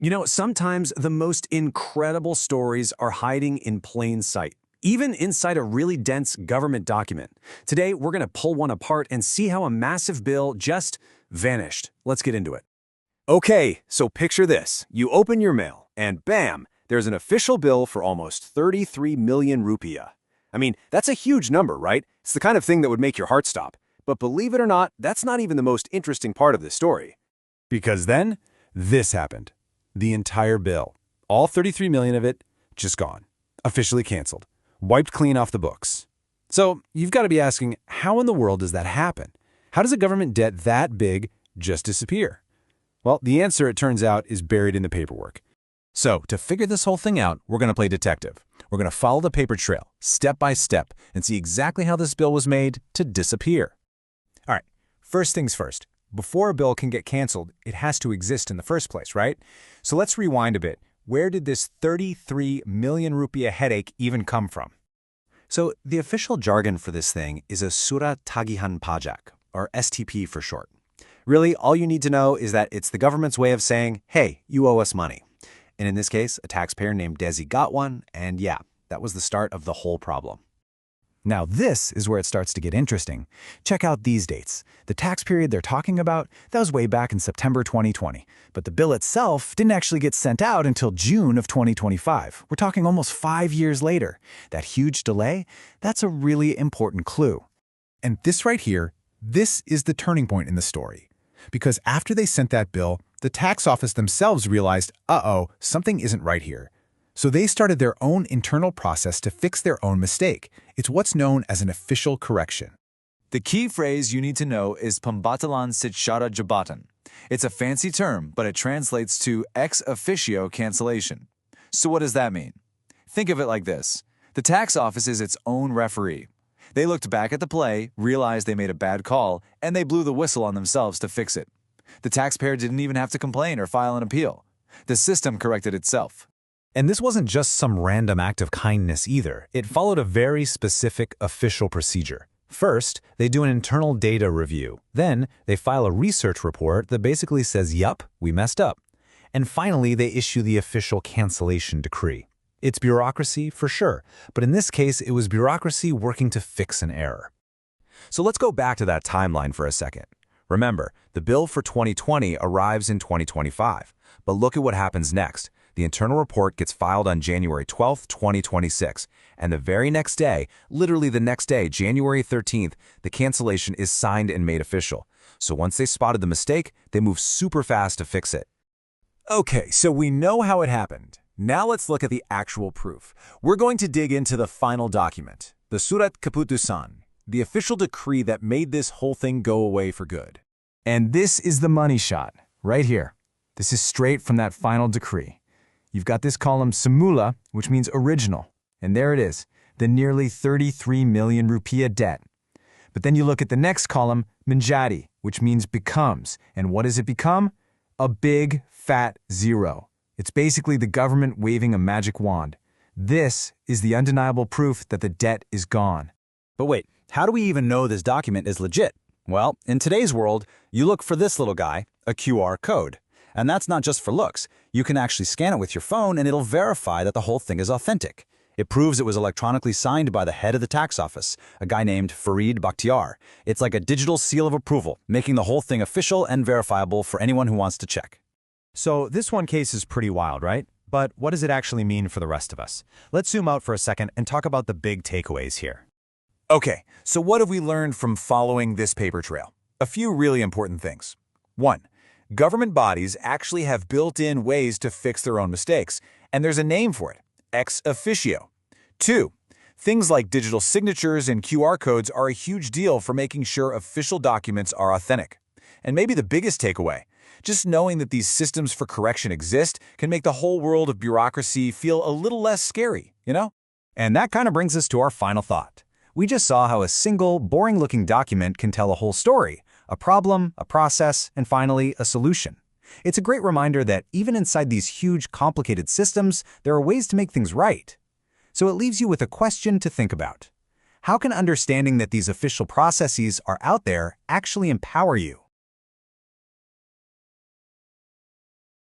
You know, sometimes the most incredible stories are hiding in plain sight, even inside a really dense government document. Today, we're going to pull one apart and see how a massive bill just vanished. Let's get into it. Okay, so picture this. You open your mail, and bam, there's an official bill for almost 33 million rupiah. I mean, that's a huge number, right? It's the kind of thing that would make your heart stop. But believe it or not, that's not even the most interesting part of this story. Because then, this happened. The entire bill, all 33 million of it, just gone. Officially canceled. Wiped clean off the books. So, you've got to be asking, how in the world does that happen? How does a government debt that big just disappear? Well, the answer, it turns out, is buried in the paperwork. So, to figure this whole thing out, we're going to play detective. We're going to follow the paper trail, step by step, and see exactly how this bill was made to disappear. All right, first things first. Before a bill can get canceled, it has to exist in the first place, right? So let's rewind a bit. Where did this 33 million rupiah headache even come from? So the official jargon for this thing is a surat tagihan pajak, or STP for short. Really, all you need to know is that it's the government's way of saying, hey, you owe us money. And in this case, a taxpayer named Desi got one, and yeah, that was the start of the whole problem. Now this is where it starts to get interesting. Check out these dates. The tax period they're talking about, that was way back in September 2020. But the bill itself didn't actually get sent out until June of 2025. We're talking almost 5 years later. That huge delay, that's a really important clue. And this right here, this is the turning point in the story. Because after they sent that bill, the tax office themselves realized, uh-oh, something isn't right here. So they started their own internal process to fix their own mistake. It's what's known as an official correction. The key phrase you need to know is pembatalan secara jabatan. It's a fancy term, but it translates to ex officio cancellation. So what does that mean? Think of it like this. The tax office is its own referee. They looked back at the play, realized they made a bad call, and they blew the whistle on themselves to fix it. The taxpayer didn't even have to complain or file an appeal. The system corrected itself. And this wasn't just some random act of kindness either. It followed a very specific official procedure. First, they do an internal data review. Then, they file a research report that basically says, yup, we messed up. And finally, they issue the official cancellation decree. It's bureaucracy for sure, but in this case, it was bureaucracy working to fix an error. So let's go back to that timeline for a second. Remember, the bill for 2020 arrives in 2025. But look at what happens next. The internal report gets filed on January 12, 2026, and the very next day, literally the next day, January 13th, the cancellation is signed and made official. So once they spotted the mistake, they move super fast to fix it. Okay, so we know how it happened. Now let's look at the actual proof. We're going to dig into the final document, the Surat Keputusan, the official decree that made this whole thing go away for good. And this is the money shot, right here. This is straight from that final decree. You've got this column Semula, which means original, and there it is, the nearly 33 million rupiah debt. But then you look at the next column, Menjadi, which means becomes, and what does it become? A big, fat zero. It's basically the government waving a magic wand. This is the undeniable proof that the debt is gone. But wait, how do we even know this document is legit? Well, in today's world, you look for this little guy, a QR code. And that's not just for looks. You can actually scan it with your phone and it'll verify that the whole thing is authentic. It proves it was electronically signed by the head of the tax office, a guy named Farid Bakhtiar. It's like a digital seal of approval, making the whole thing official and verifiable for anyone who wants to check. So this one case is pretty wild, right? But what does it actually mean for the rest of us? Let's zoom out for a second and talk about the big takeaways here. Okay, so what have we learned from following this paper trail? A few really important things. 1. Government bodies actually have built-in ways to fix their own mistakes, and there's a name for it, ex officio. 2. Things like digital signatures and QR codes are a huge deal for making sure official documents are authentic. And maybe the biggest takeaway, just knowing that these systems for correction exist can make the whole world of bureaucracy feel a little less scary, you know? And that kind of brings us to our final thought. We just saw how a single, boring-looking document can tell a whole story, a problem, a process, and finally, a solution. It's a great reminder that even inside these huge, complicated systems, there are ways to make things right. So it leaves you with a question to think about. How can understanding that these official processes are out there actually empower you?